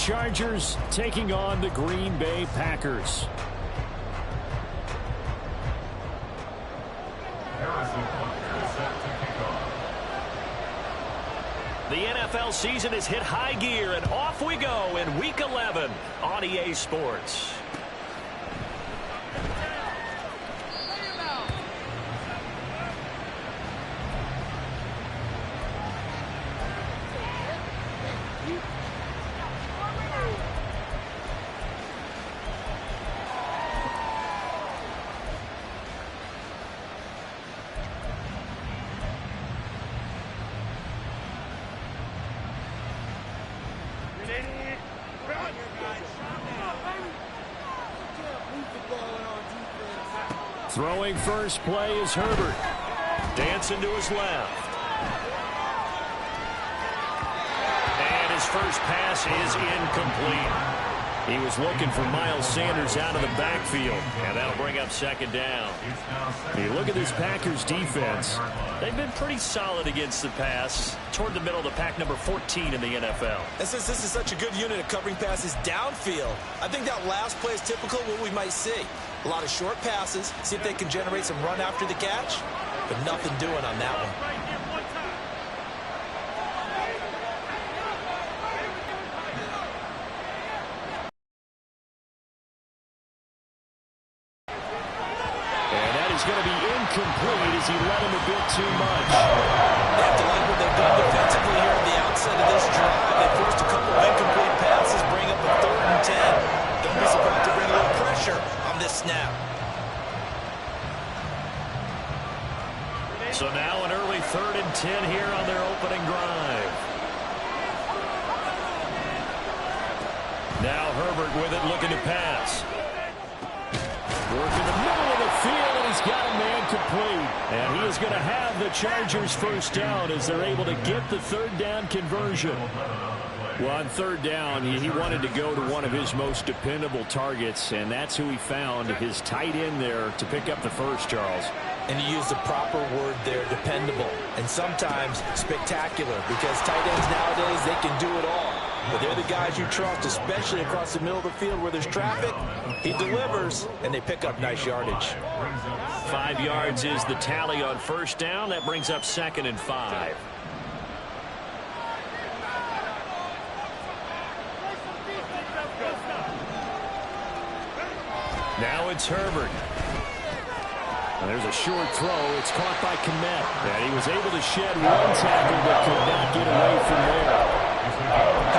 Chargers taking on the Green Bay Packers. The NFL season has hit high gear, and off we go in Week 11 on EA Sports. Throwing first play is Herbert. Dancing to his left. And his first pass is incomplete. He was looking for Miles Sanders out of the backfield, and that'll bring up second down. You look at this Packers defense. They've been pretty solid against the pass, toward the middle of the pack, number 14 in the NFL. And since this is such a good unit of covering passes downfield, I think that last play is typical of what we might see. A lot of short passes, see if they can generate some run after the catch, but nothing doing on that one. Going to be incomplete as he let him a bit too much. They have to like what they've done defensively here at the outset of this drive. They forced a couple of incomplete passes, bring up a 3rd and 10. Don't be surprised to bring a little pressure on this snap. So now an early 3rd and 10 here on their opening drive. Now Herbert with it, looking to pass. Work in the middle of the field, and he's got a man complete. And he is going to have the Chargers first down as they're able to get the 3rd down conversion. Well, on 3rd down, he wanted to go to one of his most dependable targets, and that's who he found, his tight end there, to pick up the first, Charles. And you use the proper word there, dependable, and sometimes spectacular, because tight ends nowadays, they can do it all. But they're the guys you trust, especially across the middle of the field where there's traffic. He delivers, and they pick up nice yardage. 5 yards is the tally on first down. That brings up 2nd and 5. Now it's Herbert. And there's a short throw. It's caught by Kmet. And he was able to shed one tackle, but could not get away from there.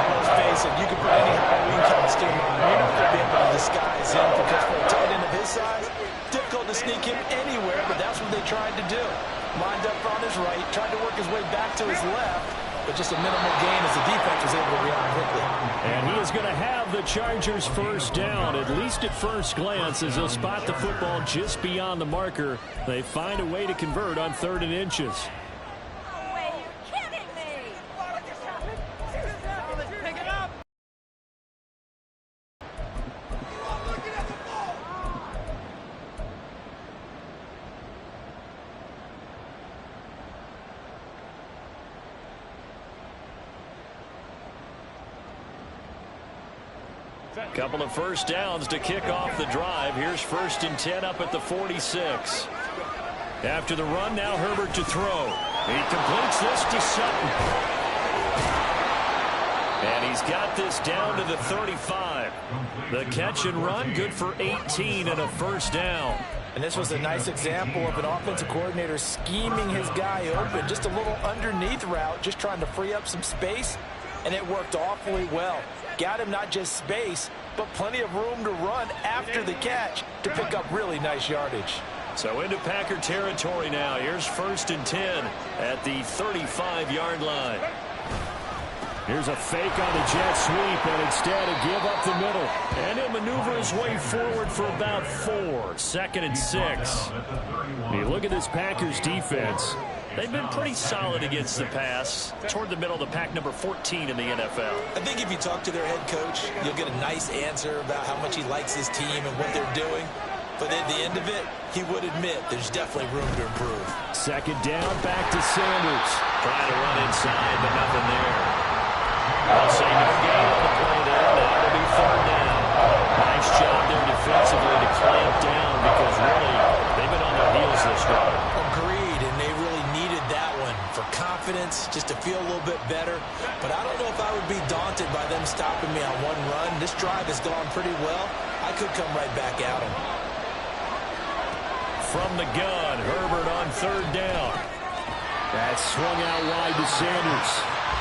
Let's face it, you can put any Halloween costume on. You're not going to be able to disguise him, because for a tight end of his size, difficult to sneak him anywhere, but that's what they tried to do. Lined up on his right, tried to work his way back to his left, but just a minimal gain as the defense was able to react quickly. And he is going to have the Chargers first down, at least at first glance, as they'll spot the football just beyond the marker. They find a way to convert on 3rd and inches. Couple of first downs to kick off the drive. Here's 1st and 10 up at the 46. After the run, now Herbert to throw. He completes this to Sutton. And he's got this down to the 35. The catch and run, good for 18 and a first down. And this was a nice example of an offensive coordinator scheming his guy open. Just a little underneath route, just trying to free up some space, and it worked awfully well. Got him not just space, but plenty of room to run after the catch to pick up really nice yardage. So into Packer territory now. Here's 1st and 10 at the 35-yard line. Here's a fake on the jet sweep, and instead a give up the middle. And he'll maneuver his way forward for about 4. 2nd and 6. You look at this Packers defense. They've been pretty solid against the pass, toward the middle of the pack, number 14 in the NFL. I think if you talk to their head coach, you'll get a nice answer about how much he likes his team and what they're doing. But at the end of it, he would admit there's definitely room to improve. 2nd down, back to Sanders. Trying to run inside, but nothing there. I'll say no gain on the play there. stopping me on one run. This drive has gone pretty well. I could come right back at him. From the gun, Herbert on third down. That's swung out wide to Sanders.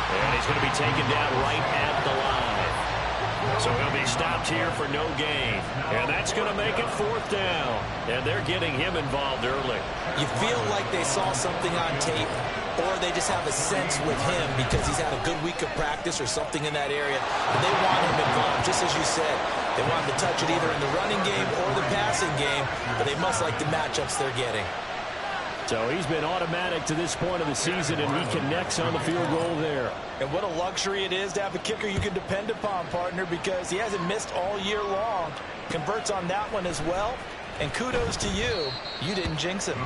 And he's going to be taken down right at the line. So he'll be stopped here for no gain. And that's going to make it fourth down. And they're getting him involved early. You feel like they saw something on tape, or they just have a sense with him because he's had a good week of practice or something in that area. And they want him involved, just as you said. They want him to touch it either in the running game or the passing game, but they must like the matchups they're getting. So he's been automatic to this point of the season, and he connects on the field goal there. And what a luxury it is to have a kicker you can depend upon, partner, because he hasn't missed all year long. Converts on that one as well. And kudos to you. You didn't jinx him.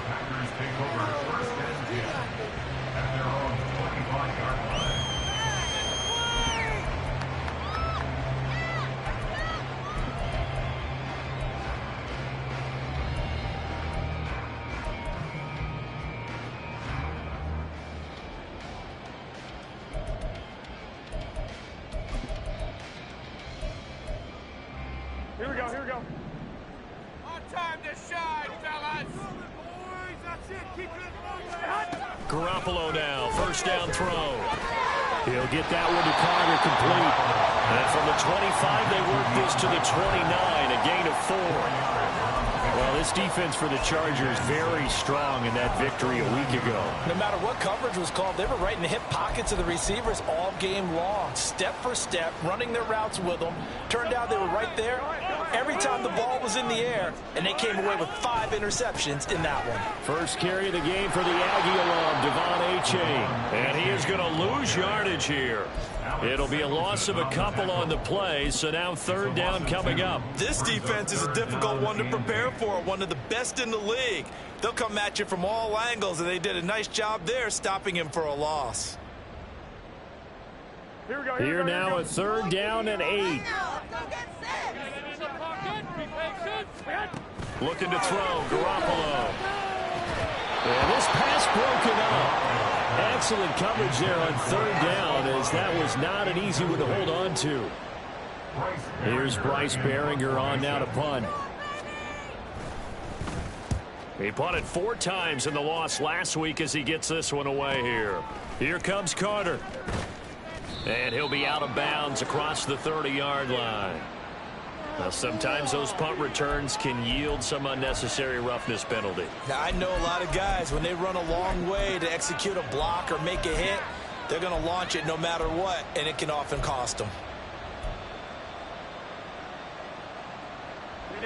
Here we go. On time to shine, fellas. That's it. Keep it moving. Garoppolo now, first down throw. He'll get that one to Carter complete. And from the 25, they work this to the 29, a gain of 4. Well, this defense for the Chargers very strong in that victory a week ago. No matter what coverage was called, they were right in the hip pockets of the receivers all game long. Step for step, running their routes with them. Turned out they were right there every time the ball was in the air, and they came away with 5 interceptions in that one. First carry of the game for the Aggie alum, Devon Achane. And he is going to lose yardage here. It'll be a loss of a couple on the play, so now third down coming up. This defense is a difficult one to prepare for, one of the best in the league. They'll come at you from all angles, and they did a nice job there stopping him for a loss. Here now a third down and 8. Looking to throw, Garoppolo. And this pass broken up. Excellent coverage there on third down, as that was not an easy one to hold on to. Here's Bryce Behringer on now to punt. He punted 4 times in the loss last week as he gets this one away here. Here comes Carter. And he'll be out of bounds across the 30-yard line. Now, sometimes those punt returns can yield some unnecessary roughness penalty. Now, I know a lot of guys, when they run a long way to execute a block or make a hit, they're going to launch it no matter what, and it can often cost them.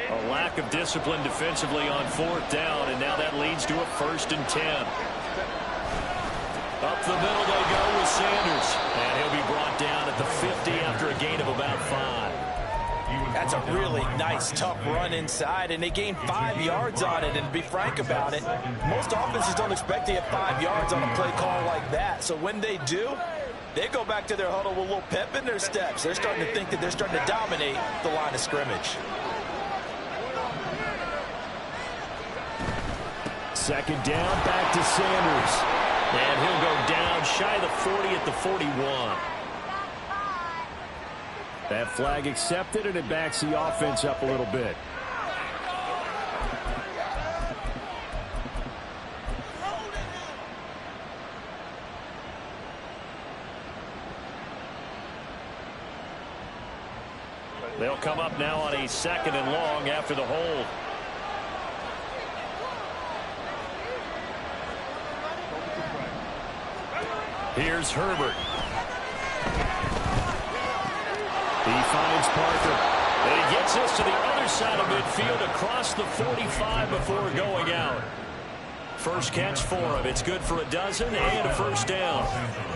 A lack of discipline defensively on fourth down, and now that leads to a 1st and 10. Up the middle they go with Sanders, and he'll be brought down at the 50 after a gain of about 5. That's a really nice, tough run inside, and they gained 5 yards on it. And to be frank about it, most offenses don't expect to get 5 yards on a play call like that. So when they do, they go back to their huddle with a little pep in their steps. They're starting to think that they're starting to dominate the line of scrimmage. Second down, back to Sanders. And he'll go down shy of the 40 at the 41. That flag accepted, and it backs the offense up a little bit. They'll come up now on a 2nd and long after the hold. Here's Herbert. He finds Parker. And he gets this to the other side of midfield across the 45 before going out. First catch for him. It's good for a dozen and a first down.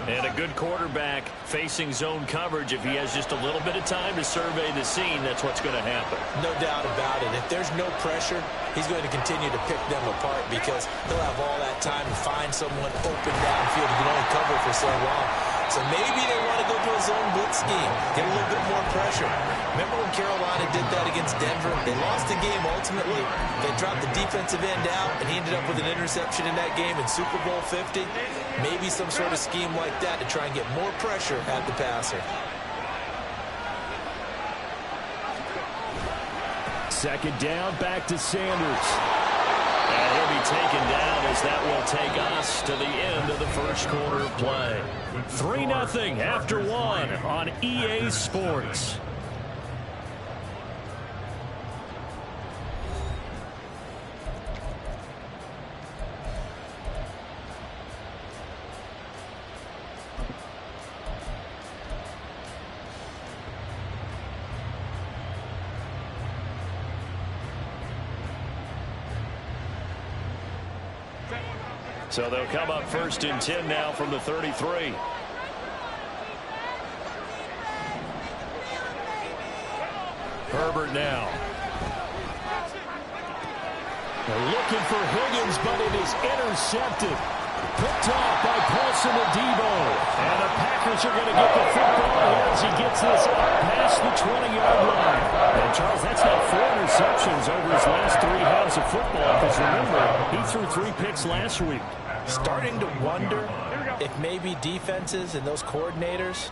And a good quarterback facing zone coverage. If he has just a little bit of time to survey the scene, that's what's going to happen. No doubt about it. If there's no pressure, he's going to continue to pick them apart because he'll have all that time to find someone open downfield. He can only cover for so long. So maybe they want to go to a zone blitz scheme, get a little bit more pressure. Remember when Carolina did that against Denver? They lost the game ultimately. They dropped the defensive end out, and he ended up with an interception in that game in Super Bowl 50. Maybe some sort of scheme like that to try and get more pressure at the passer. Second down, back to Sanders. And he'll be taken down as that will take us to the end of the first quarter of play. 3-0 after one on EA Sports. So they'll come up 1st and 10 now from the 33. Herbert now. They're looking for Higgins, but it is intercepted. Picked off by Paulson Adebo. And the Packers are going to get the football here as he gets this up past the 20-yard line. And, Charles, that's now 4 interceptions over his last 3 halves of football. Because, remember, he threw 3 picks last week. Starting to wonder if maybe defenses and those coordinators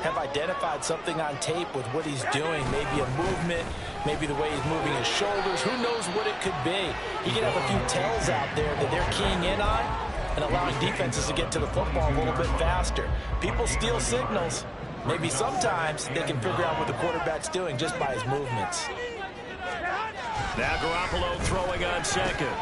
have identified something on tape with what he's doing. Maybe a movement, maybe the way he's moving his shoulders. Who knows what it could be? He could have a few tells out there that they're keying in on and allowing defenses to get to the football a little bit faster. People steal signals. Maybe sometimes they can figure out what the quarterback's doing just by his movements. Now Garoppolo throwing on second.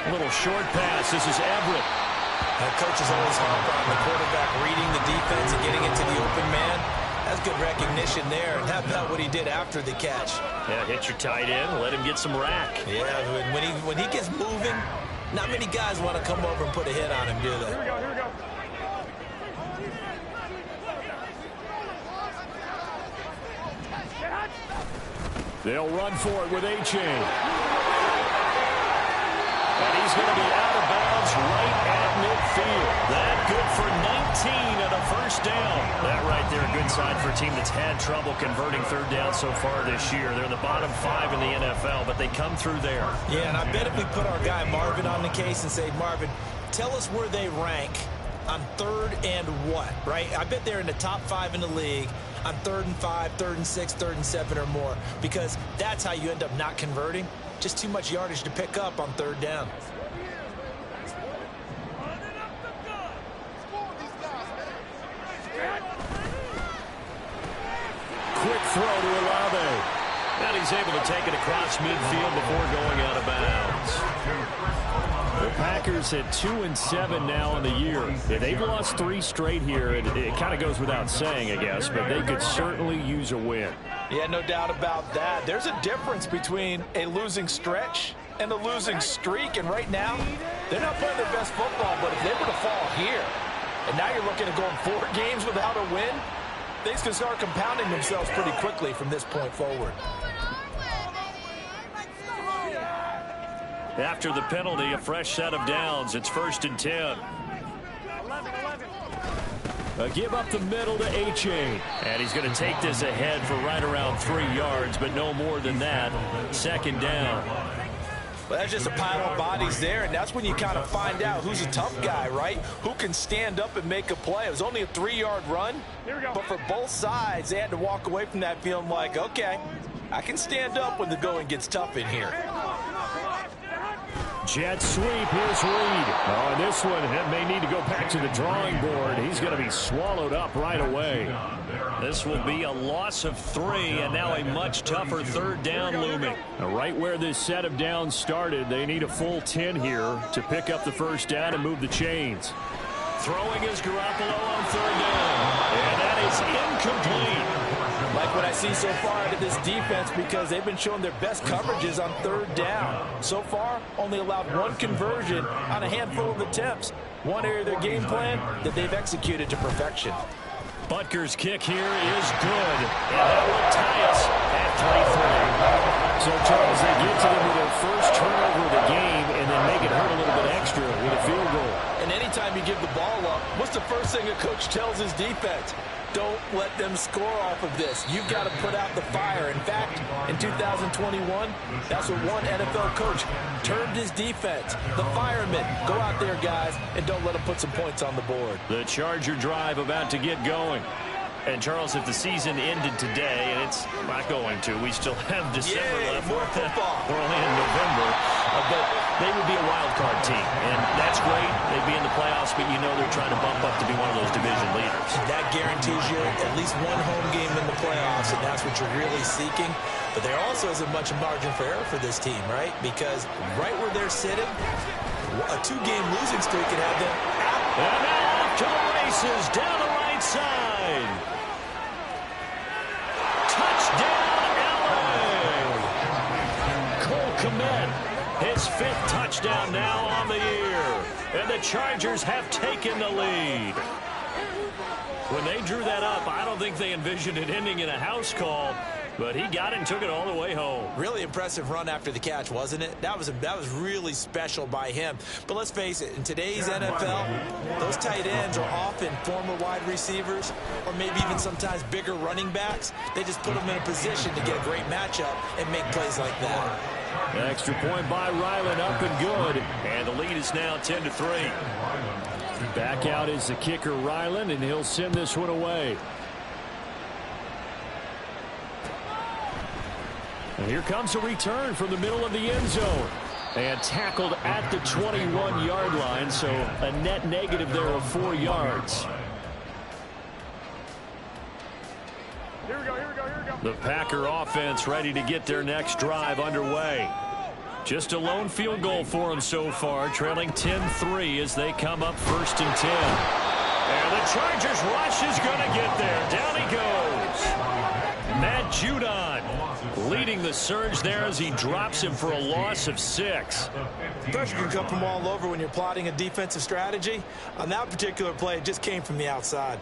A little short pass. This is Everett. That coach is always hard on the quarterback reading the defense and getting into the open man. That's good recognition there. And how about what he did after the catch? Yeah, hit your tight end. Let him get some rack. Yeah, when he gets moving, not many guys want to come over and put a hit on him, do they? Here we go, here we go. They'll run for it with A-Chain. And he's going to be out of bounds right at midfield. That good for 19 and a first down. That right there, a good sign for a team that's had trouble converting third down so far this year. They're in the bottom 5 in the NFL, but they come through there. Yeah, and I bet if we put our guy Marvin on the case and say, Marvin, tell us where they rank on 3rd and what, right? I bet they're in the top 5 in the league on 3rd and 5, 3rd and 6, 3rd and 7 or more, because that's how you end up not converting. Just too much yardage to pick up on 3rd down. Quick throw to Olave. And he's able to take it across midfield before going out of bounds. The Packers at 2-7 now in the year. If they've lost 3 straight here, it kind of goes without saying, I guess, but they could certainly use a win. Yeah, no doubt about that. There's a difference between a losing stretch and a losing streak, and right now, they're not playing their best football, but if they were to fall here, and now you're looking at going 4 games without a win, things can start compounding themselves pretty quickly from this point forward. After the penalty, a fresh set of downs. It's 1st and 10. A give up the middle to A-Chain. And he's going to take this ahead for right around 3 yards, but no more than that. 2nd down. Well, that's just a pile of bodies there, and that's when you kind of find out who's a tough guy, right? Who can stand up and make a play. It was only a 3-yard run, but for both sides, they had to walk away from that feeling like, okay, I can stand up when the going gets tough in here. Jet sweep, here's Reed. Oh, and this one may need to go back to the drawing board. He's going to be swallowed up right away. This will be a loss of 3, and now a much tougher 3rd down looming. Now, right where this set of downs started, they need a full 10 here to pick up the first down and move the chains. Throwing is Garoppolo on 3rd down, and that is incomplete. Like what I see so far out of this defense, because they've been showing their best coverages on 3rd down. So far, only allowed 1 conversion on a handful of attempts. One area of their game plan that they've executed to perfection. Butker's kick here is good, and that will tie us at 3-3. So, Charles, they get to them with their first turnover of the game and then make it hurt a little bit extra with a field goal. And anytime you give the ball up, what's the first thing a coach tells his defense? Don't let them score off of this. You've got to put out the fire. In fact, in 2021, that's what one NFL coach termed his defense. The firemen. Go out there, guys, and don't let them put some points on the board. The Charger drive about to get going. And, Charles, if the season ended today, and it's not going to, we still have December left. More football. We're only in November. But they would be a wild card team. And that's great. They'd be in the playoffs, but you know they're trying to bump up to be one of those division leaders. That guarantees you at least one home game in the playoffs, and that's what you're really seeking. But there also isn't much margin for error for this team, right? Because right where they're sitting, a 2-game losing streak could have them out. And now off to the races down the right side. Touchdown, LA! Cole Kmet, his 5th touchdown now on the year. And the Chargers have taken the lead. When they drew that up, I don't think they envisioned it ending in a house call. But he got it and took it all the way home. Really impressive run after the catch, wasn't it? That was really special by him. But let's face it, in today's NFL, those tight ends are often former wide receivers or maybe even sometimes bigger running backs. They just put them in a position to get a great matchup and make plays like that. Extra point by Ryland, up and good. And the lead is now 10-3. Back out is the kicker, Ryland, and he'll send this one away. And here comes a return from the middle of the end zone. And tackled at the 21-yard line, so a net negative there of 4 yards. Here we go, here we go, here we go. The Packer offense ready to get their next drive underway. Just a lone field goal for them so far, trailing 10-3 as they come up 1st and 10. And the Chargers rush is going to get there. Down he goes. Matt Judon leading the surge there as he drops him for a loss of 6. Pressure can come from all over when you're plotting a defensive strategy. On that particular play, it just came from the outside.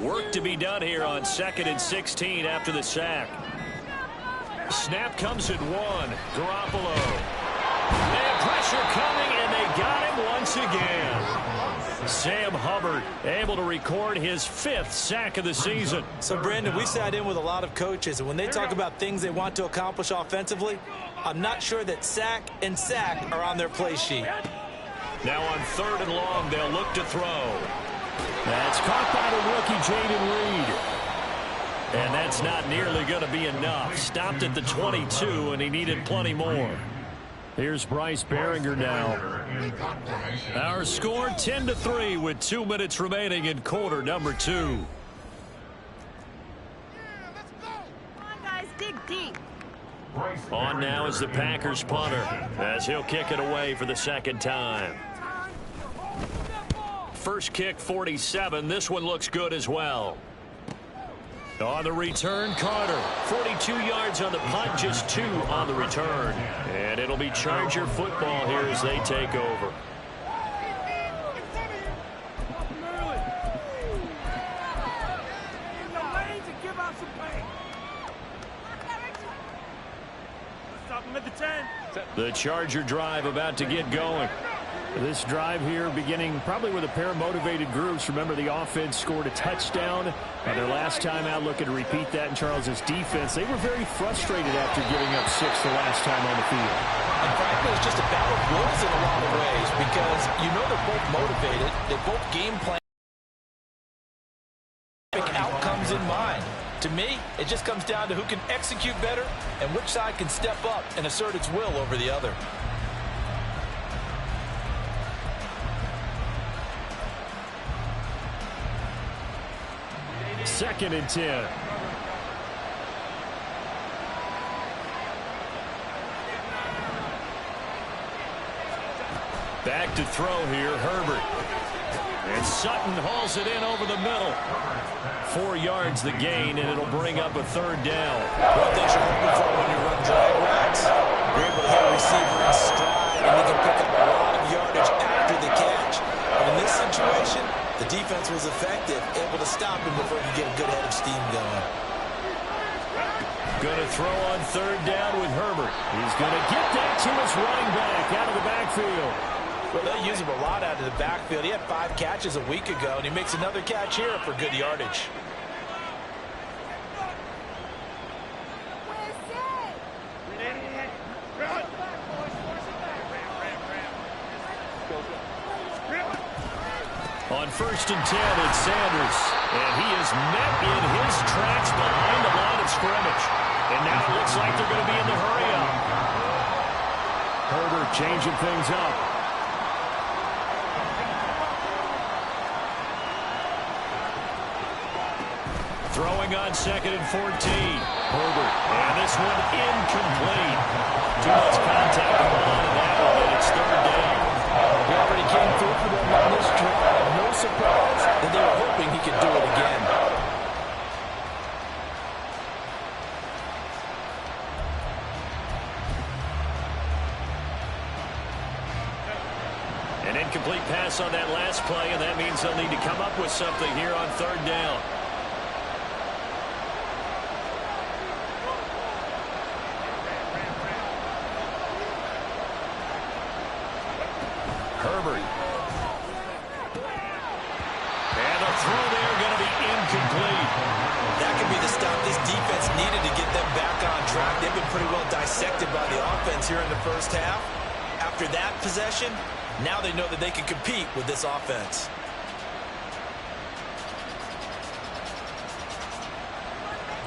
Work to be done here on 2nd and 16 after the sack. Snap comes at 1. Garoppolo. And pressure coming, and they got him once again. Sam Hubbard able to record his 5th sack of the season. So, Brandon, we sat in with a lot of coaches, and when they talk about things they want to accomplish offensively, I'm not sure that sack and sack are on their play sheet. Now on 3rd and long, they'll look to throw. That's caught by the rookie, Jaden Reed. And that's not nearly going to be enough. Stopped at the 22, and he needed plenty more. Here's Bryce Behringer now. Our score 10-3 with 2 minutes remaining in quarter number 2. Yeah, let's go. Come on, guys, dig deep. On now is the Packers punter as he'll kick it away for the 2nd time. First kick, 47. This one looks good as well. On the return, Carter. 42 yards on the punt, just 2 on the return. And it'll be Charger football here as they take over. The Charger drive about to get going. This drive here beginning probably with a pair of motivated groups. Remember, the offense scored a touchdown, and their last time out looking to repeat that in Charles's defense. They were very frustrated after giving up 6 the last time on the field. And frankly, it's just a battle of wills in a lot of ways because you know they're both motivated. They both game plan outcomes in mind. To me, it just comes down to who can execute better and which side can step up and assert its will over the other. Second and 10. Back to throw here, Herbert. And Sutton hauls it in over the middle. 4 yards the gain, and it'll bring up a 3rd down. One thing you're hoping for when you run drag routes, you're able to hit a receiver in stride, and he can pick up a lot of yardage after the catch. But in this situation, the defense was effective, able to stop him before he could get a good head of steam going. going to throw on third down with Herbert. He's going to get that to his running back out of the backfield. Well, they'll use him a lot out of the backfield. He had 5 catches a week ago, and he makes another catch here for good yardage. On 1st and 10, it's Sanders. And he is met in his tracks behind the line of scrimmage. And now it looks like they're going to be in the hurry-up. Herbert changing things up. Throwing on 2nd and 14. Herbert. And this one incomplete. Too much contact on the line of that one, and it's 3rd down. He already came through for them on this drive. No surprise that they were hoping he could do it again. An incomplete pass on that last play, and that means they'll need to come up with something here on 3rd down. Herbert. And the throw there going to be incomplete. That could be the stop this defense needed to get them back on track. They've been pretty well dissected by the offense here in the first half. After that possession, now they know that they can compete with this offense.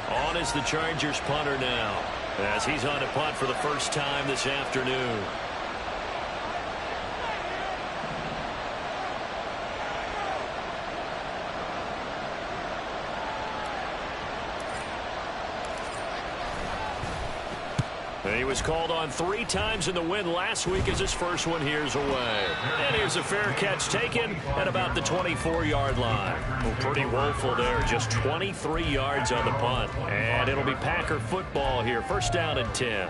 On is the Chargers punter now, as he's on to punt for the first time this afternoon. He was called on 3 times in the win last week as his first one here's away. And here's a fair catch taken at about the 24-yard line. Well, pretty woeful there, just 23 yards on the punt. And it'll be Packer football here, 1st down and 10.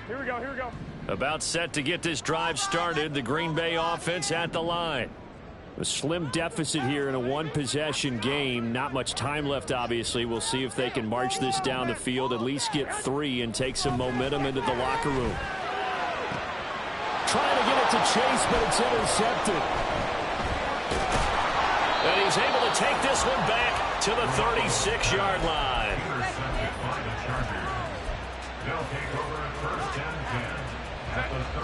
Here we go, here we go. About set to get this drive started, the Green Bay offense at the line. A slim deficit here in a 1-possession game. Not much time left, obviously. We'll see if they can march this down the field, at least get 3 and take some momentum into the locker room. Trying to get it to Chase, but it's intercepted. And he's able to take this one back to the 36-yard line.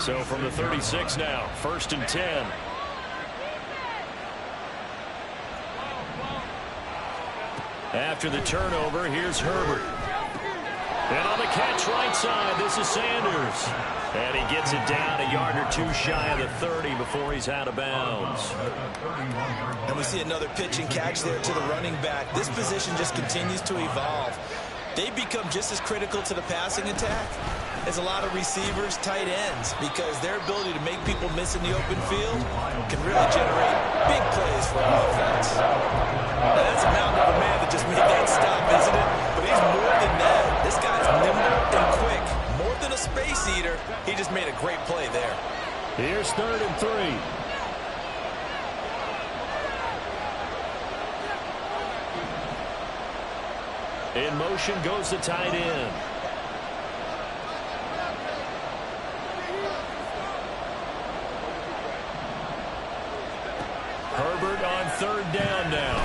So from the 36 now, 1st and 10. After the turnover, here's Herbert. And on the catch right side, this is Sanders. And he gets it down a yard or 2 shy of the 30 before he's out of bounds. And we see another pitch and catch there to the running back. This position just continues to evolve. They become just as critical to the passing attack as a lot of receivers, tight ends, because their ability to make people miss in the open field can really generate big plays for an offense. Now, that's a mountain of a man that just made that stop, isn't it? But he's more than that. This guy's nimble and quick. More than a space eater, he just made a great play there. Here's 3rd and 3. In motion goes the tight end. Herbert on 3rd down now.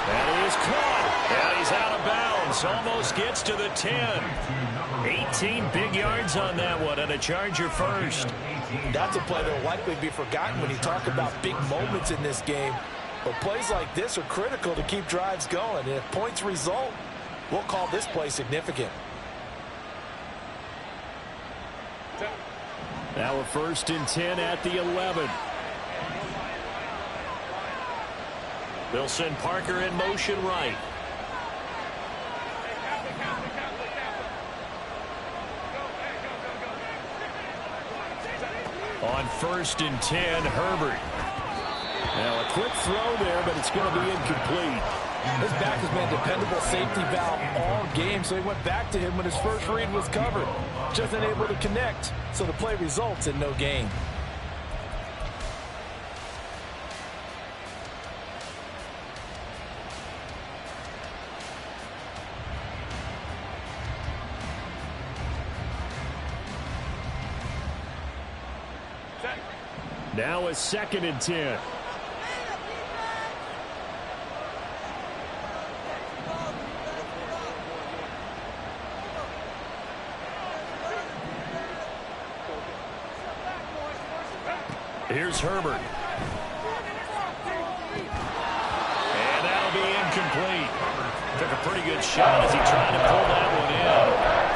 And he is caught. And he's out of bounds. Almost gets to the 10. 18 big yards on that one, and a Charger first. That's a play that will likely be forgotten when you talk about big moments in this game. But plays like this are critical to keep drives going. And if points result, we'll call this play significant. Now a 1st and 10 at the 11. They'll send Parker in motion right. On 1st and 10, Herbert. Now a quick throw there, but it's going to be incomplete. This back has been a dependable safety valve all game, so he went back to him when his first read was covered. Just unable to connect, so the play results in no gain. Now a 2nd and 10. Here's Herbert. And that'll be incomplete. Took a pretty good shot as he tried to pull that one in.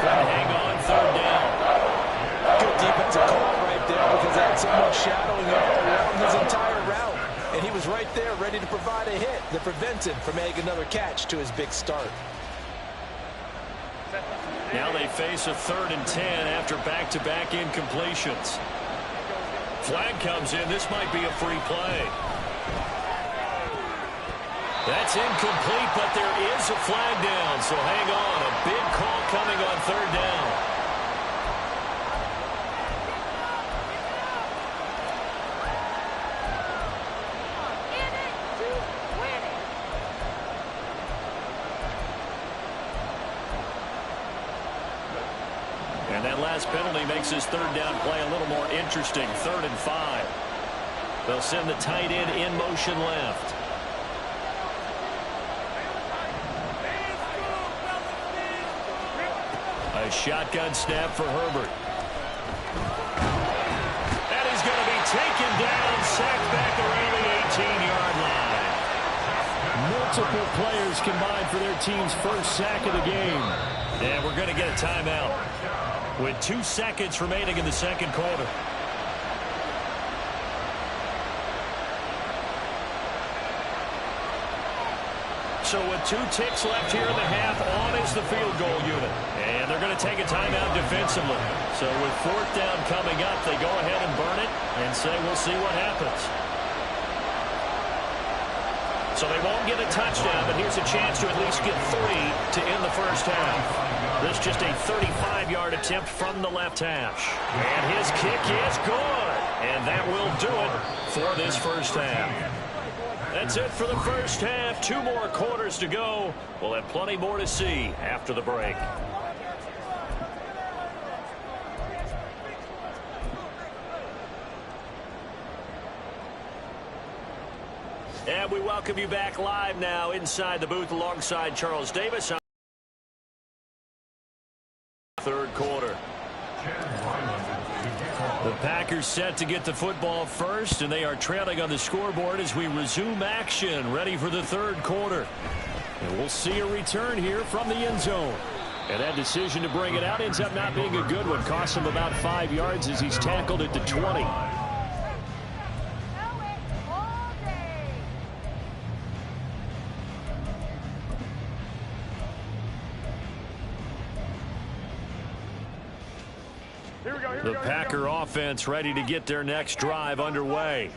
Couldn't hang on, 3rd down. Good defensive call right there because they had someone shadowing him around his entire route. And he was right there ready to provide a hit that prevents him from making another catch to his big start. Now they face a 3rd and 10 after back-to-back incompletions. Flag comes in. This might be a free play. That's incomplete, but there is a flag down, so hang on. A big call coming on 3rd down. And that last penalty makes his 3rd down play a little more interesting. 3rd and 5. They'll send the tight end in motion left. A shotgun snap for Herbert. That is going to be taken down, sacked back around the 18-yard line. Multiple players combined for their team's first sack of the game. And we're going to get a timeout with 2 seconds remaining in the 2nd quarter. So with 2 ticks left here in the half, on is the field goal unit. And they're going to take a timeout defensively. So with 4th down coming up, they go ahead and burn it and say we'll see what happens. So they won't get a touchdown, but here's a chance to at least get 3 to end the first half. This just a 35-yard attempt from the left hash. And his kick is good. And that will do it for this first half. That's it for the first half. 2 more quarters to go. We'll have plenty more to see after the break. And we welcome you back live now inside the booth alongside Charles Davis. 3rd quarter. The Packers set to get the football first, and they are trailing on the scoreboard as we resume action, ready for the 3rd quarter. And we'll see a return here from the end zone. And that decision to bring it out ends up not being a good one. Costs him about 5 yards as he's tackled at the 20. The Packer offense ready to get their next drive underway.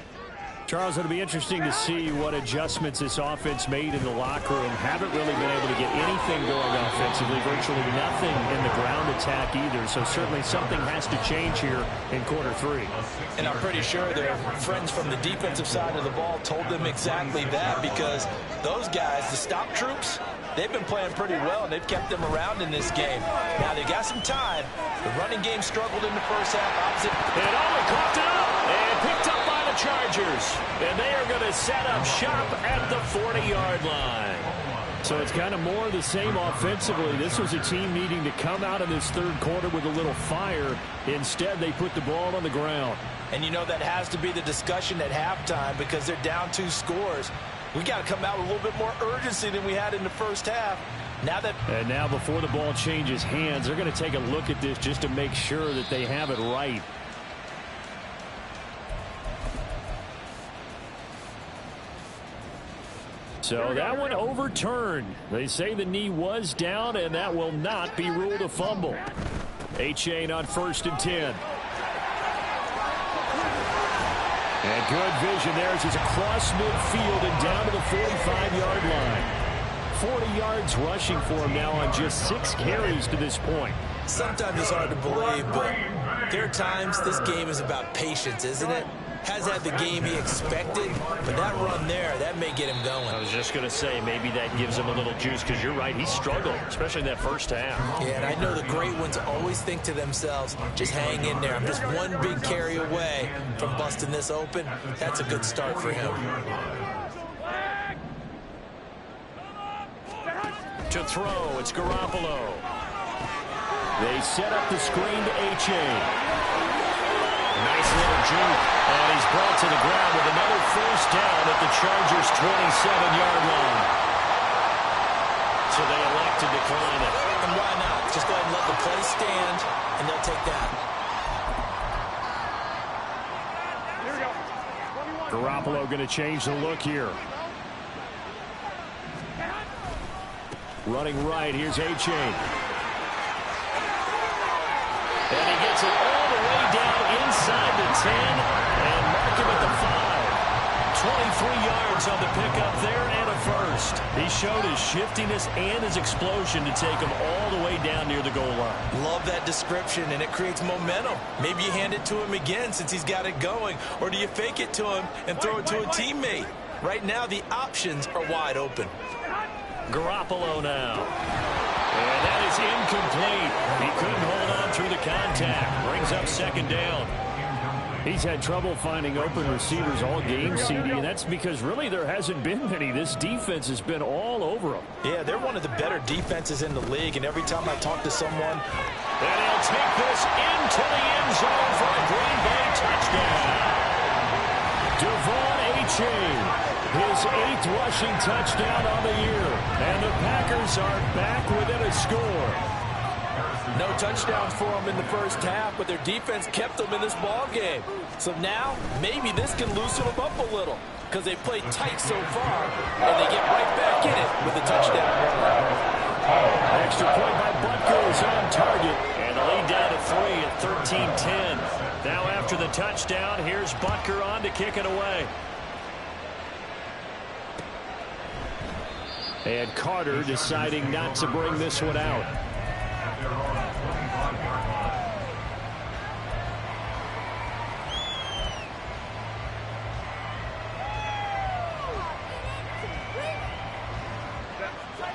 Charles, it'll be interesting to see what adjustments this offense made in the locker room. Haven't really been able to get anything going offensively, virtually nothing in the ground attack either. So certainly something has to change here in quarter 3. And I'm pretty sure their friends from the defensive side of the ball told them exactly that, because those guys, the stop troops, they've been playing pretty well, and they've kept them around in this game. Now, they got some time. The running game struggled in the first half. Opposite. And Owen coughed it up and picked up by the Chargers. And they are going to set up shop at the 40-yard line. So it's kind of more of the same offensively. This was a team needing to come out of this 3rd quarter with a little fire. Instead, they put the ball on the ground. And you know that has to be the discussion at halftime, because they're down 2 scores. We got to come out with a little bit more urgency than we had in the first half. And now before the ball changes hands, they're going to take a look at this just to make sure that they have it right. So that one overturned. They say the knee was down, and that will not be ruled a fumble. A-Chain on 1st and 10. And good vision there as he's across midfield and down to the 45-yard line. 40 yards rushing for him now on just 6 carries to this point. Sometimes it's hard to believe, but there are times this game is about patience, isn't it? has had the game he expected, but that run there, that may get him going. I was just going to say, maybe that gives him a little juice, because you're right, he struggled, especially in that first half. Yeah, and I know the great ones always think to themselves, just hang in there. I'm just one big carry away from busting this open. That's a good start for him. To throw, it's Garoppolo. They set up the screen to H.A. Nice little juke, and he's brought to the ground with another first down at the Chargers' 27-yard line. So they elect to decline it. And why not? Just go ahead and let the play stand, and they'll take that. Here we go. 21. Garoppolo going to change the look here. Running right, here's H.A. And he gets it all the way down inside the 10 and mark him at the 5. 23 yards on the pickup there and a first. He showed his shiftiness and his explosion to take him all the way down near the goal line. Love that description, and it creates momentum. Maybe you hand it to him again since he's got it going, or do you fake it to him and throw it to a teammate? Right now, the options are wide open. Garoppolo now. And that is incomplete. He couldn't hold on through the contact. Brings up second down. He's had trouble finding open receivers all game, CD, and that's because really there hasn't been many. This defense has been all over them. Yeah, they're one of the better defenses in the league, and every time I talk to someone, and he'll take this into the end zone for a Green Bay touchdown. Devon Achane, his 8th rushing touchdown on the year, and the Packers are back within a score. no touchdowns for them in the first half, but their defense kept them in this ball game. So now, maybe this can loosen them up a little, because they played tight so far, and they get right back in it with a touchdown run. Extra point by Butker is on target, and the lead down to 3 at 13-10. Now after the touchdown, here's Butker on to kick it away. And Carter deciding not to bring this one out.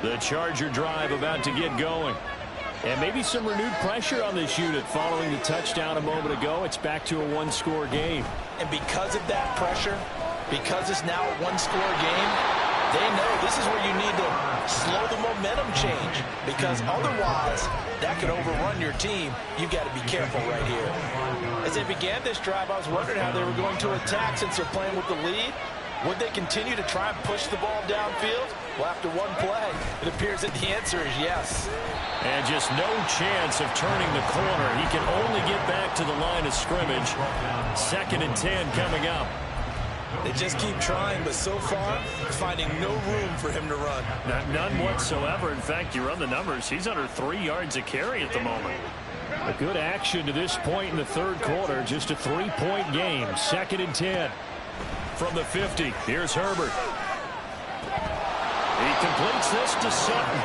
The Charger drive about to get going. And maybe some renewed pressure on this unit following the touchdown a moment ago. It's back to a one-score game. And because of that pressure, because it's now a one-score game, they know this is where you need to slow the momentum change, because otherwise that could overrun your team. You've got to be careful right here. As they began this drive, I was wondering how they were going to attack since they're playing with the lead. Would they continue to try and push the ball downfield? Well, after one play, it appears that the answer is yes. And just no chance of turning the corner. He can only get back to the line of scrimmage. 2nd and 10 coming up. They just keep trying, but so far, finding no room for him to run. None whatsoever. In fact, you run the numbers. He's under 3 yards a carry at the moment. A good action to this point in the third quarter. Just a 3-point game. 2nd and 10. From the 50, here's Herbert. He completes this to Sutton.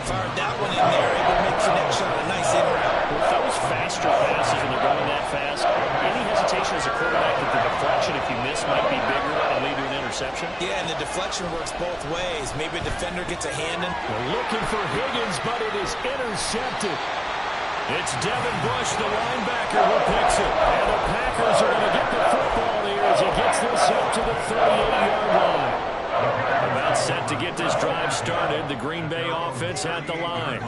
Fired that one in there, able to make connection on a nice in route. With those faster passes when they're going that fast, any hesitation as a quarterback that the deflection, if you miss, might be bigger and lead to an interception? Yeah, and the deflection works both ways. Maybe a defender gets a hand in. They're looking for Higgins, but it is intercepted. It's Devin Bush, the linebacker, who picks it. And the Packers are going to get the football here as he gets this up to the 38-yard line. About set to get this drive started. The Green Bay offense at the line.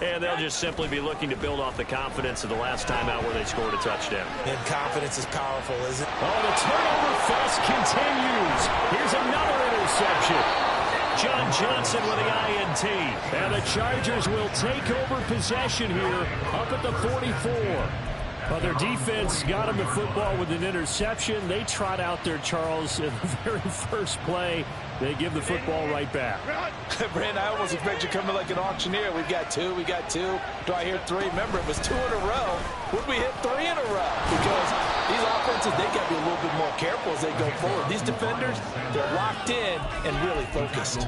And they'll just simply be looking to build off the confidence of the last time out where they scored a touchdown. And confidence is powerful, isn't it? Oh, the turnover fest continues. Here's another interception. John Johnson with the INT. And the Chargers will take over possession here up at the 44. Well, their defense got them the football with an interception. They trot out there, Charles, in the very first play. They give the football right back. Brandon, I almost expect you coming like an auctioneer. We've got two. We got two. Do I hear three? Remember, it was 2 in a row. Would we hit 3 in a row? Because these offenses, they got to be a little bit more careful as they go forward. These defenders, they're locked in and really focused.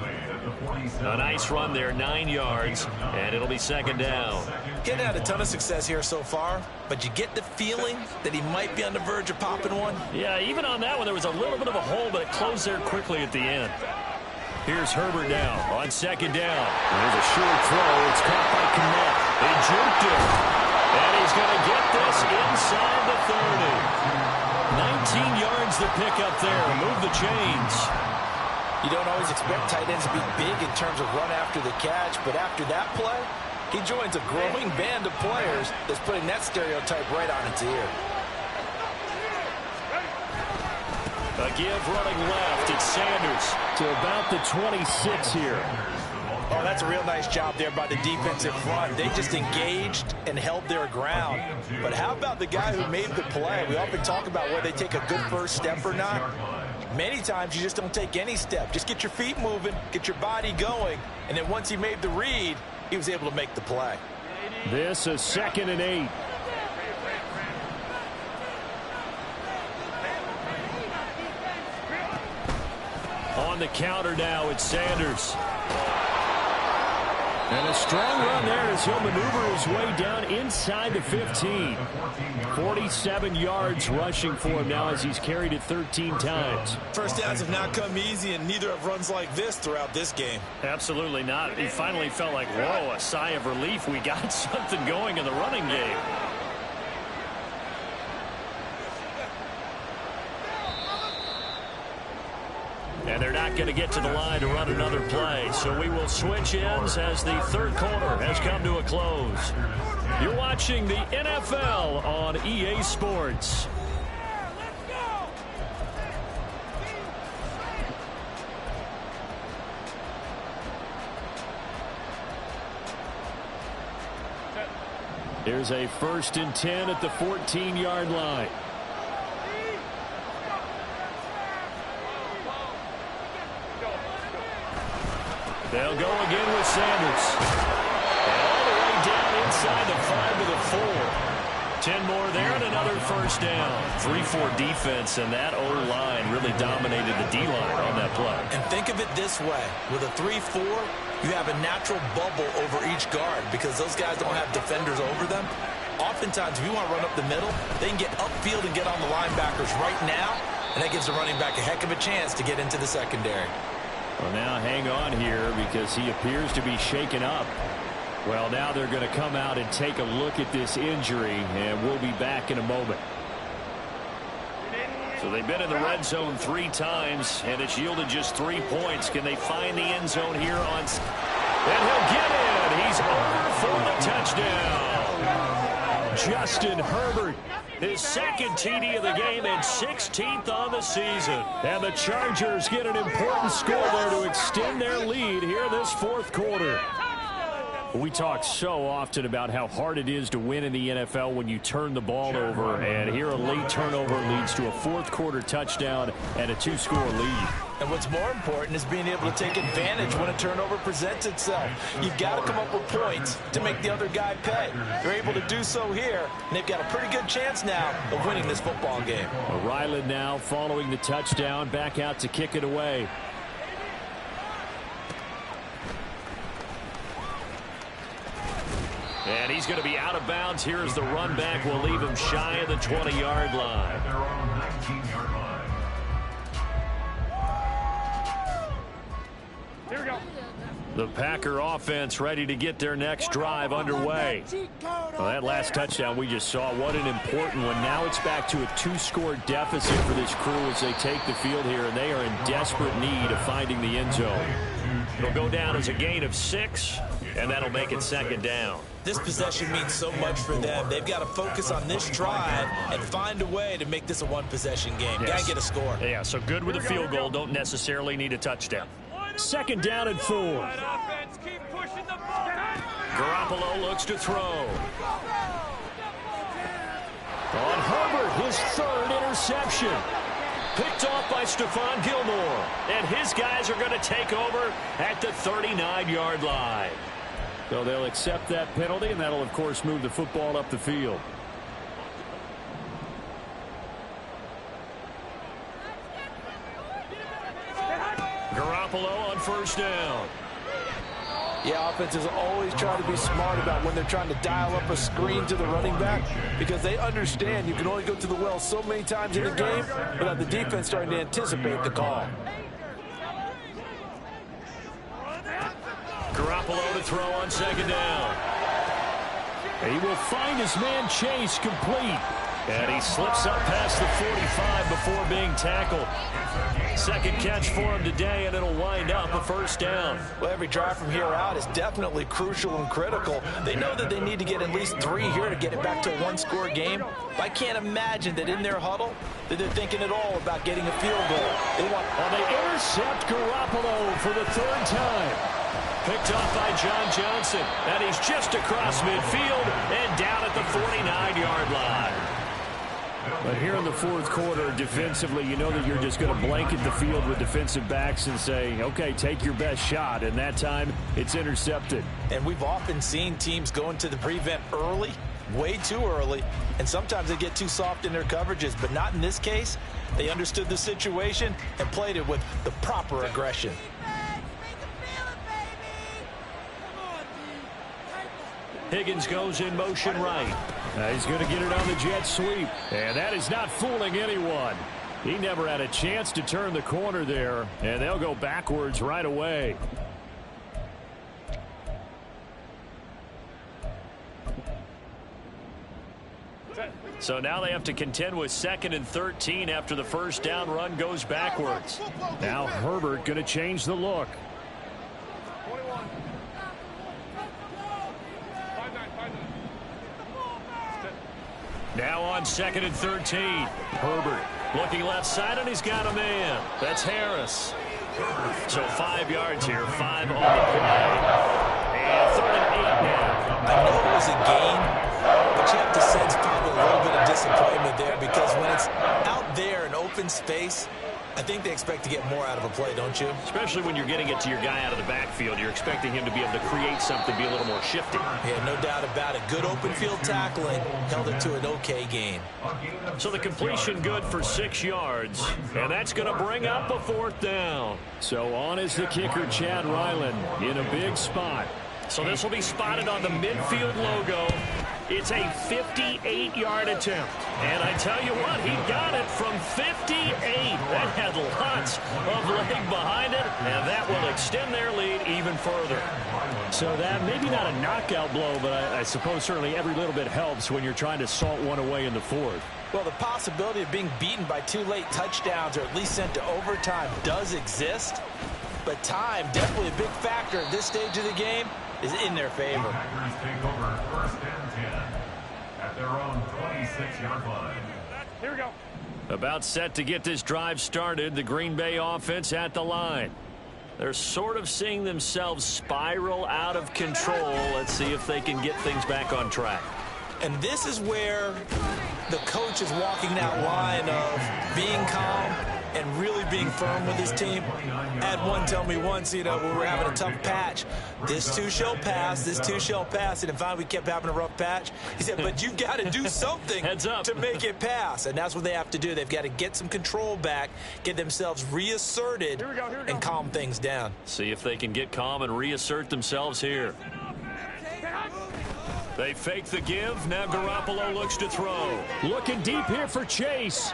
A nice run there, 9 yards, and it'll be second down. Getting had a ton of success here so far, but you get the feeling that he might be on the verge of popping one. Yeah, even on that one, there was a little bit of a hole, but it closed there quickly at the end. Here's Herbert now on second down. There's a short throw. It's caught by Kmet. They juked it. And he's going to get this inside the 30. 19 yards to pick up there. Move the chains. You don't always expect tight ends to be big in terms of run after the catch, but after that play, he joins a growing band of players that's putting that stereotype right on its ear. A give running left. It's Sanders to about the 26 here. Oh, that's a real nice job there by the defensive front. They just engaged and held their ground. But how about the guy who made the play? We often talk about whether they take a good first step or not. Many times you just don't take any step. Just get your feet moving, get your body going, and then once he made the read, he was able to make the play. This is 2nd and 8. On the counter now, it's Sanders. And a strong run there as he'll maneuver his way down inside the 15. 47 yards rushing for him now as he's carried it 13 times. First downs have not come easy, and neither have runs like this throughout this game. Absolutely not. He finally felt like, whoa, a sigh of relief. We got something going in the running game. And they're not going to get to the line to run another play. So we will switch ends as the third quarter has come to a close. You're watching the NFL on EA Sports. Here's a 1st and 10 at the 14-yard line. They'll go again with Sanders. And all the way down inside the 5 to the 4. 10 more there and another first down. 3-4 defense, and that O-line really dominated the D-line on that play. And think of it this way. With a 3-4, you have a natural bubble over each guard because those guys don't have defenders over them. Oftentimes, if you want to run up the middle, they can get upfield and get on the linebackers right now, and that gives the running back a heck of a chance to get into the secondary. Well, now hang on here because he appears to be shaken up. Well, now they're going to come out and take a look at this injury, and we'll be back in a moment. So they've been in the red zone 3 times, and it's yielded just 3 points. Can they find the end zone here on... And he'll get in. He's over for the touchdown. Justin Herbert, his 2nd TD of the game and 16th on the season. And the Chargers get an important score there to extend their lead here this 4th quarter. We talk so often about how hard it is to win in the NFL when you turn the ball over, and here a late turnover leads to a 4th quarter touchdown and a 2-score lead. And what's more important is being able to take advantage when a turnover presents itself. You've got to come up with points to make the other guy pay. They're able to do so here, and they've got a pretty good chance now of winning this football game. Ryland now following the touchdown, back out to kick it away. And he's going to be out of bounds. Here's the run back. Will leave him shy of the 20-yard line. Here we go. The Packer offense ready to get their next drive underway. Well, that last touchdown we just saw, what an important one. Now it's back to a 2-score deficit for this crew as they take the field here, and they are in desperate need of finding the end zone. It'll go down as a gain of 6, and that'll make it 2nd down. This possession means so much for them. They've got to focus on this drive and find a way to make this a one-possession game. Yes. Got to get a score. Yeah, so good with a field goal. Don't necessarily need a touchdown. 2nd down and 4. Offense, keep pushing the ball. Garoppolo looks to throw. On Herbert, his 3rd interception. Picked off by Stephon Gilmore. And his guys are going to take over at the 39-yard line. So they'll accept that penalty, and that'll, of course, move the football up the field. Garoppolo on first down. Yeah, offenses always try to be smart about when they're trying to dial up a screen to the running back because they understand you can only go to the well so many times in the game without the defense starting to anticipate the call. Garoppolo to throw on second down. He will find his man Chase complete. And he slips up past the 45 before being tackled. Second catch for him today, and it'll wind up a first down. Well, every drive from here out is definitely crucial and critical. They know that they need to get at least 3 here to get it back to a one-score game. But I can't imagine that in their huddle that they're thinking at all about getting a field goal. They intercept Garoppolo for the 3rd time. Picked off by John Johnson, and he's just across midfield and down at the 49-yard line. But here in the 4th quarter, defensively, you know that you're just going to blanket the field with defensive backs and say, okay, take your best shot. And that time, it's intercepted. And we've often seen teams go into the prevent early, way too early, and sometimes they get too soft in their coverages. But not in this case. They understood the situation and played it with the proper aggression. Higgins goes in motion right. He's going to get it on the jet sweep. And that is not fooling anyone. He never had a chance to turn the corner there. And they'll go backwards right away. So now they have to contend with 2nd and 13 after the first down run goes backwards. Now Herbert going to change the look. Now on 2nd and 13. Herbert looking left side, and he's got a man. That's Harris. So 5 yards here, 5 on the play. And 3rd and 8 now. I know it was a gain, but you have to sense probably a little bit of disappointment there because when it's out there in open space, I think they expect to get more out of a play, don't you? Especially when you're getting it to your guy out of the backfield. You're expecting him to be able to create something, be a little more shifty. Yeah, no doubt about it. Good open field tackling. Held it to an okay gain. So the completion good for 6 yards. And that's going to bring up a 4th down. So on is the kicker, Chad Ryland, in a big spot. So this will be spotted on the midfield logo. It's a 58-yard attempt. And I tell you what, he got it from 58. That had lots of leg behind it, and that will extend their lead even further. So that maybe not a knockout blow, but I suppose certainly every little bit helps when you're trying to salt one away in the 4th. Well, the possibility of being beaten by 2 late touchdowns or at least sent to overtime does exist. But time, definitely a big factor at this stage of the game, is in their favor. The Packers take over 1st and 10 at their own 26-yard line. Here we go. About set to get this drive started, the Green Bay offense at the line. They're sort of seeing themselves spiral out of control. Let's see if they can get things back on track. And this is where the coach is walking that line of being calm and really being firm with his team. I had one tell me once, you know, when we were having a tough patch, this too shall pass, this too shall pass. And finally we kept having a rough patch. He said, but you've got to do something to make it pass. And that's what they have to do. They've got to get some control back, get themselves reasserted, and calm things down. See if they can get calm and reassert themselves here. They fake the give. Now Garoppolo looks to throw. Looking deep here for Chase.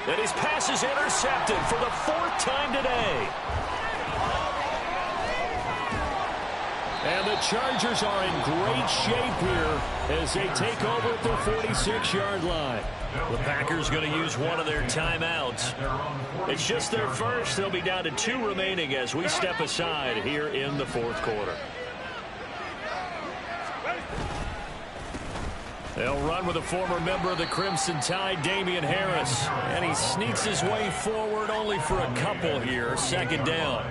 And his pass is intercepted for the 4th time today. And the Chargers are in great shape here as they take over at their 46-yard line. The Packers going to use one of their timeouts. It's just their first. They'll be down to 2 remaining as we step aside here in the 4th quarter. They'll run with a former member of the Crimson Tide, Damian Harris. And he sneaks his way forward only for a couple here. 2nd down.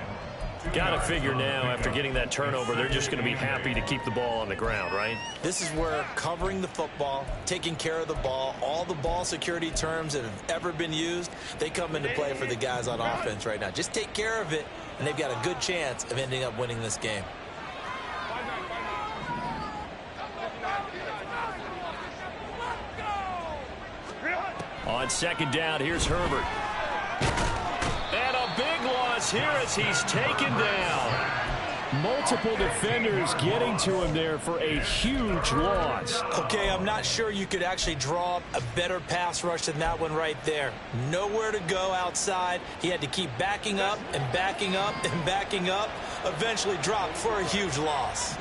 Got to figure now, after getting that turnover, they're just going to be happy to keep the ball on the ground, right? This is where covering the football, taking care of the ball, all the ball security terms that have ever been used, they come into play for the guys on offense right now. Just take care of it, and they've got a good chance of ending up winning this game. On 2nd down, here's Herbert. And a big loss is here as he's taken down. Multiple defenders getting to him there for a huge loss. Okay, I'm not sure you could actually draw up a better pass rush than that one right there. Nowhere to go outside. He had to keep backing up and backing up and backing up. Eventually dropped for a huge loss.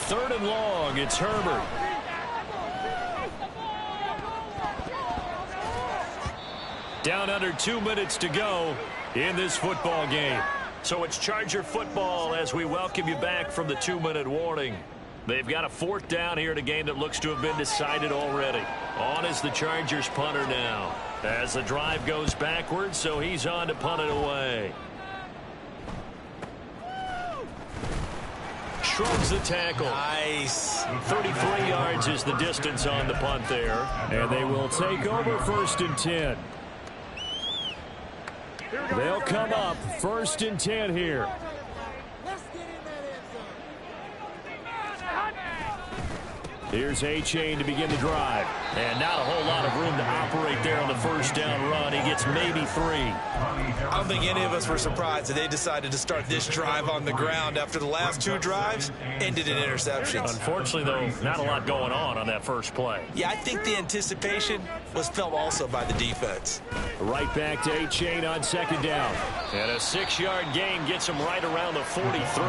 Third and long, it's Herbert. Down under 2 minutes to go in this football game. So it's Charger football as we welcome you back from the 2-minute warning. They've got a fourth down here in a game that looks to have been decided already. On is the Chargers punter now. As the drive goes backwards, so he's on to punt it away. Shrugs the tackle. Nice. 33 yards is the distance on the punt there. And they will take over 1st and 10. They'll come up 1st and 10 here. Here's A-Chain to begin the drive. And not a whole lot of room to operate there on the first down run. He gets maybe 3. I don't think any of us were surprised that they decided to start this drive on the ground after the last 2 drives ended in interceptions. Unfortunately, though, not a lot going on that first play. Yeah, I think the anticipation was felt also by the defense. Right back to A-Chain on 2nd down. And a 6-yard gain gets him right around the 43.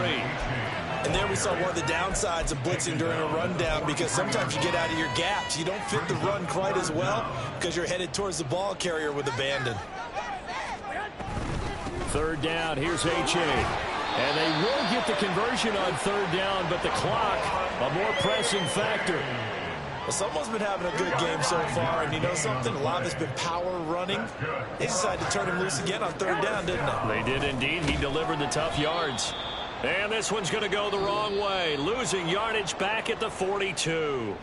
And there we saw one of the downsides of blitzing during a rundown, because sometimes you get out of your gaps. You don't fit the run quite as well because you're headed towards the ball carrier with abandon. 3rd down, here's A-Chain. And they will get the conversion on 3rd down, but the clock, a more pressing factor. Well, someone's been having a good game so far, and you know something? A lot of it's been power running. They decided to turn him loose again on 3rd down, didn't they? They did indeed. He delivered the tough yards. And this one's going to go the wrong way. Losing yardage back at the 42.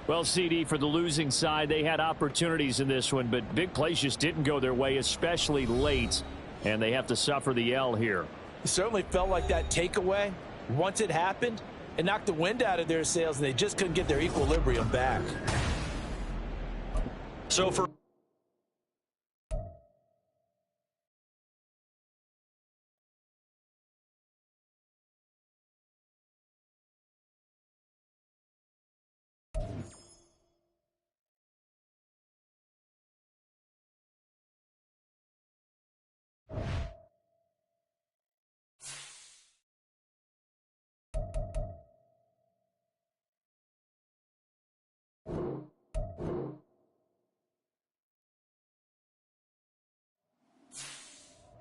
Well, CD, for the losing side, they had opportunities in this one, but big plays just didn't go their way, especially late. And they have to suffer the L here. It certainly felt like that takeaway, once it happened, it knocked the wind out of their sails, and they just couldn't get their equilibrium back. So for